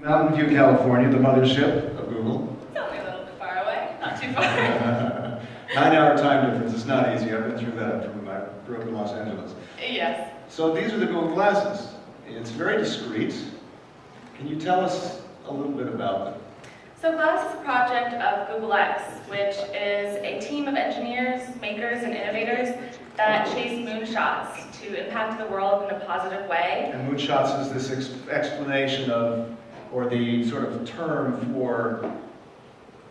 Mountain View, California, the mothership of Google. It's only a little bit far away, not too far. 9-hour time difference, it's not easy. I've been through that from I grew up in Los Angeles. Yes. So these are the Google glasses. It's very discreet. Can you tell us a little bit about them? So Glass is a project of Google X, which is a team of engineers, makers, and innovators that chase moonshots to impact the world in a positive way. And moonshots is this explanation of, or the sort of term for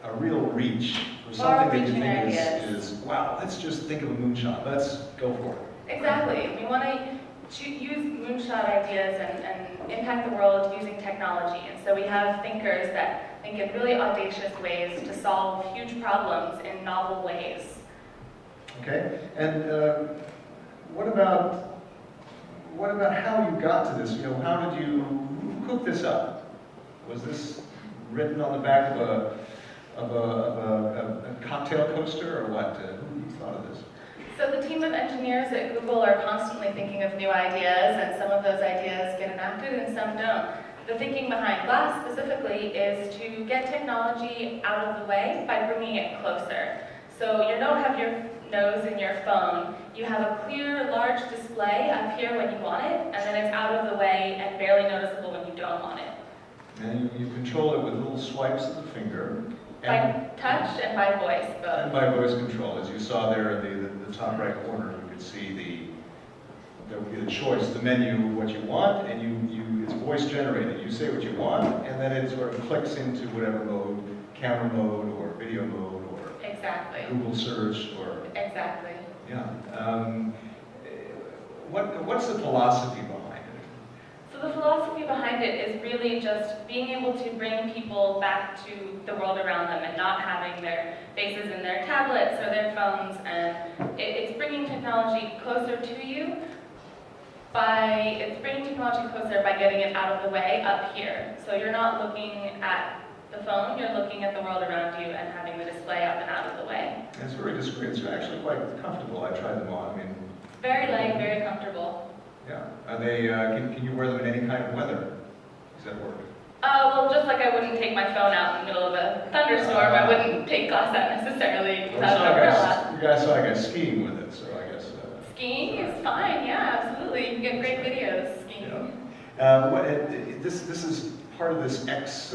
a real reach, for something that you think is, wow, let's just think of a moonshot, let's go for it. Exactly. We want to use moonshot ideas and impact the world using technology. And so we have thinkers that think in really audacious ways to solve huge problems in novel ways. Okay, and what about how you got to this? You know, how did you cook this up? Was this written on the back of a cocktail coaster, or what? Who thought of this? So the team of engineers at Google are constantly thinking of new ideas, and some of those ideas get enacted and some don't. The thinking behind Glass specifically is to get technology out of the way by bringing it closer. So you don't have your nose in your phone. You have a clear, large display up here when you want it, and then it's out of the way and barely noticeable when you don't want it. And you control it with little swipes of the finger. By touch and by voice, both. And by voice control. As you saw there in the top right corner, you could see there would be the choice, the menu, what you want, and it's voice generated. You say what you want, and then it sort of clicks into whatever mode, camera mode, or video mode, or exactly. Google search, or... Exactly. Yeah. What's the philosophy behind it? So the philosophy behind it is really just being able to bring people back to the world around them and not having their faces in their tablets or their phones, and it's bringing technology closer to you by getting it out of the way up here. So you're not looking at the phone, you're looking at the world around you and having the display up and out of the way. It's very discreet. It's actually quite comfortable. I tried them on. I mean, very light, very comfortable. Yeah. Are they? Can you wear them in any kind of weather? Does that work? Well, just like I wouldn't take my phone out in the middle of a thunderstorm, I wouldn't take Glass out necessarily without an umbrella. You guys saw I guess skiing with it, so I guess. Skiing is fine. Yeah, absolutely. You can get great videos skiing. Yeah. This is part of this X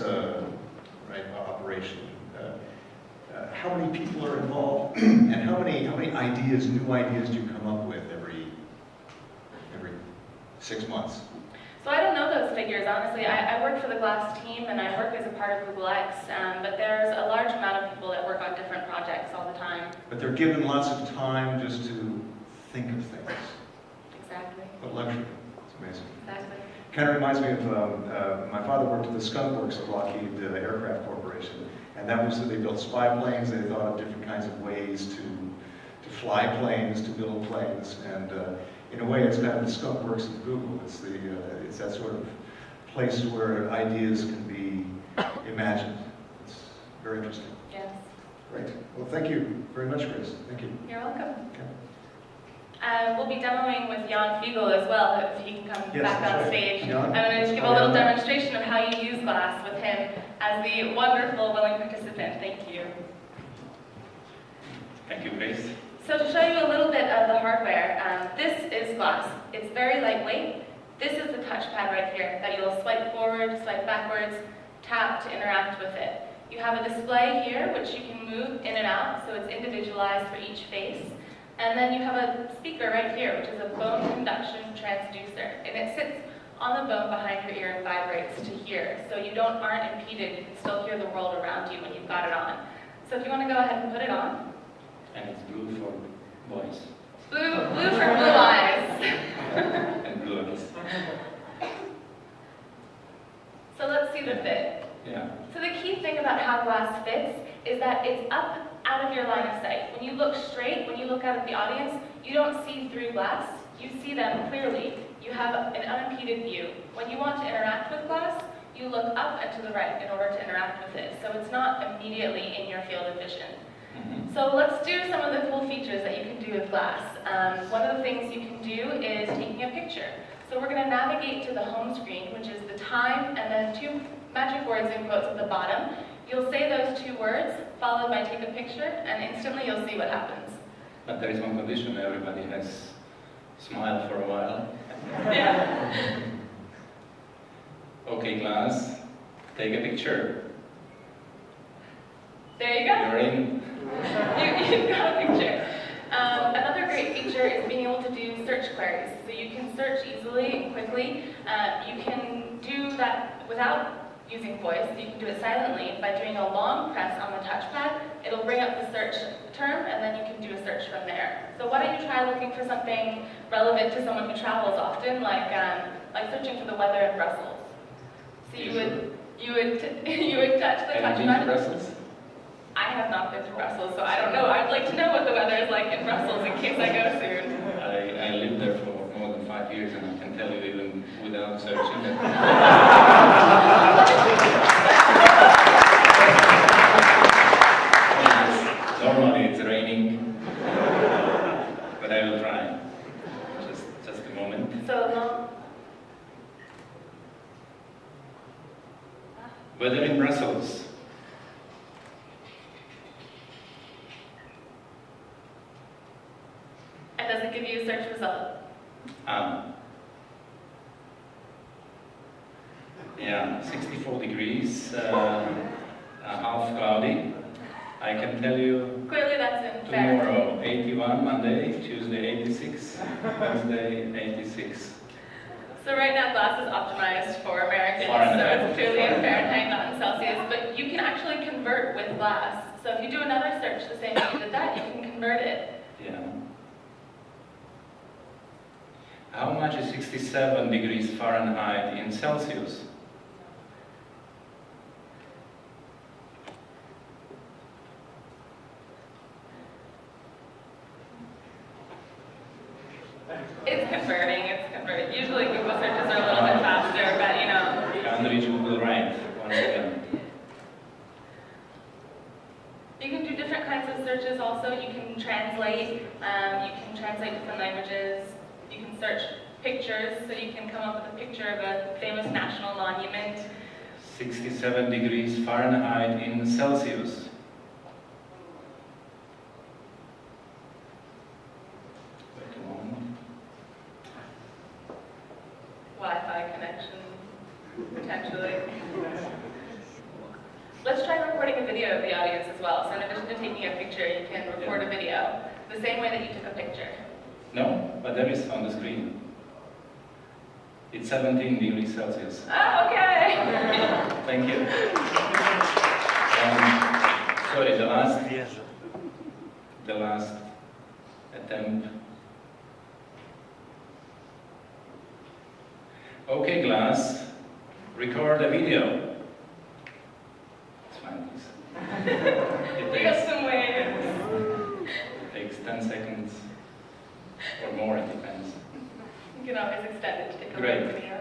operation. How many people are involved, and how many ideas, new ideas, do you come up with every 6 months? So I don't know those figures, honestly. I work for the Glass team, and I work as a part of Google X, but there's a large amount of people that work on different projects all the time. But they're given lots of time just to think of things. Exactly. What luxury. It's amazing. Exactly. Kind of reminds me of, my father worked at the Skunk Works of Lockheed Aircraft Corporation, and that was that they built spy planes. They thought of different kinds of ways to fly planes, to build planes, and in a way it's kind of the Skunk Works of Google. It's that sort of place where ideas can be imagined. It's very interesting. Yes. Great. Well, thank you very much, Grace. Thank you. You're welcome. Okay. We'll be demoing with Jan Fiegel as well, if he can come back on stage. Jan? I'm going to give a little demonstration of how you use Glass with him as the wonderful, willing participant. Thank you. Thank you, Grace. So to show you a little bit of the hardware, this is Glass. It's very lightweight. This is the touchpad right here that you'll swipe forward, swipe backwards, tap to interact with it. You have a display here which you can move in and out, so it's individualized for each face. And then you have a speaker right here, which is a bone conduction transducer. And it sits on the bone behind your ear and vibrates to hear. So you aren't impeded, you can still hear the world around you when you've got it on. So if you want to go ahead and put it on. And it's blue for boys. Blue for blue eyes. And blue eyes. So let's see the fit. Yeah. So the key thing about how Glass fits is that it's up out of your line of sight. When you look straight, when you look out at the audience, you don't see through Glass. You see them clearly. You have an unimpeded view. When you want to interact with Glass, you look up and to the right in order to interact with it. So it's not immediately in your field of vision. So let's do some of the cool features that you can do with Glass. One of the things you can do is taking a picture. So we're going to navigate to the home screen, which is the time and then 2 magic words in quotes at the bottom. You'll say those 2 words, followed by take a picture, and instantly you'll see what happens. But there is one condition, everybody has smiled for a while. Yeah. Okay, class, take a picture. There you go. You're in. You've got a picture. Another great feature is being able to do search queries. So you can search easily and quickly. You can do that without using voice. You can do it silently by doing a long press on the touchpad. It'll bring up the search term, and then you can do a search from there. So why don't you try looking for something relevant to someone who travels often, like searching for the weather in Brussels. So you would touch the Have you been to touchpad. Brussels? I have not been to Brussels, so I don't know. I'd like to know what the weather is like in Brussels in case I go soon. I lived there for more than 5 years, and I can tell you even without searching it. Normally it's raining, but I will try. Just a moment. So, Weather in Brussels. and does it give you a search result? Yeah, 64 degrees, half cloudy. I can tell you Clearly that's in Fahrenheit. tomorrow 81, Monday, Tuesday 86, Wednesday 86. So right now glass is optimized for Americans, Fahrenheit. so it's clearly in Fahrenheit, not in Celsius, but you can actually convert with glass. So if you do another search the same way you did that, you can convert it. Yeah. How much is 67 degrees Fahrenheit in Celsius? It's converting. Usually Google searches are a little bit faster, but you know. Can't reach Google right, once again. You can do different kinds of searches also. You can translate different languages. You can search pictures, so you can come up with a picture of a famous national monument. 67 degrees Fahrenheit in Celsius. Wait a moment. Wi-Fi connection, potentially. Let's try recording a video of the audience as well. So in addition to taking a picture, you can record a video, the same way that you took a picture. No, but there is on the screen. It's 17 degrees Celsius. Oh, okay. Thank you. Sorry, the last attempt. Okay, class, record a video. It's fine, please. We got some waves. It takes 10 seconds or more, it depends. You can always extend it to take a Great. look video.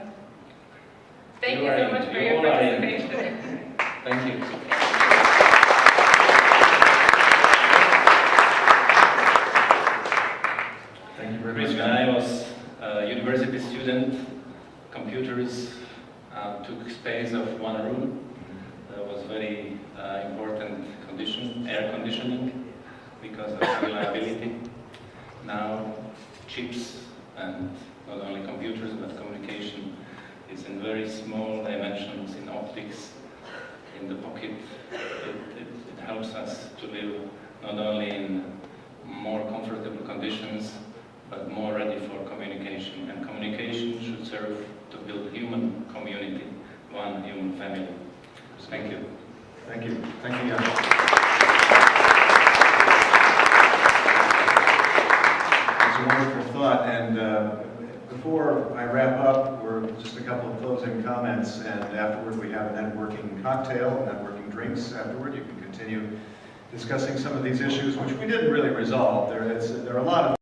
Thank You you are so in. much for You your are in. participation. Thank you. Thank you very Chris, much. when I was a university student, computers took space of one room. That was very important condition, air conditioning, because of reliability. Now, chips and not only computers but communication is in very small dimensions, in optics, in the pocket. It helps us to live not only in more comfortable conditions, but more ready for communication. And communication should serve to build human community, one human family. Thank you. Thank you. Thank you, Jan. It's a wonderful thought, and before I wrap up, we're just a couple of closing comments, and afterward we have a networking cocktail, networking drinks afterward. You can continue discussing some of these issues, which we didn't really resolve. There are a lot of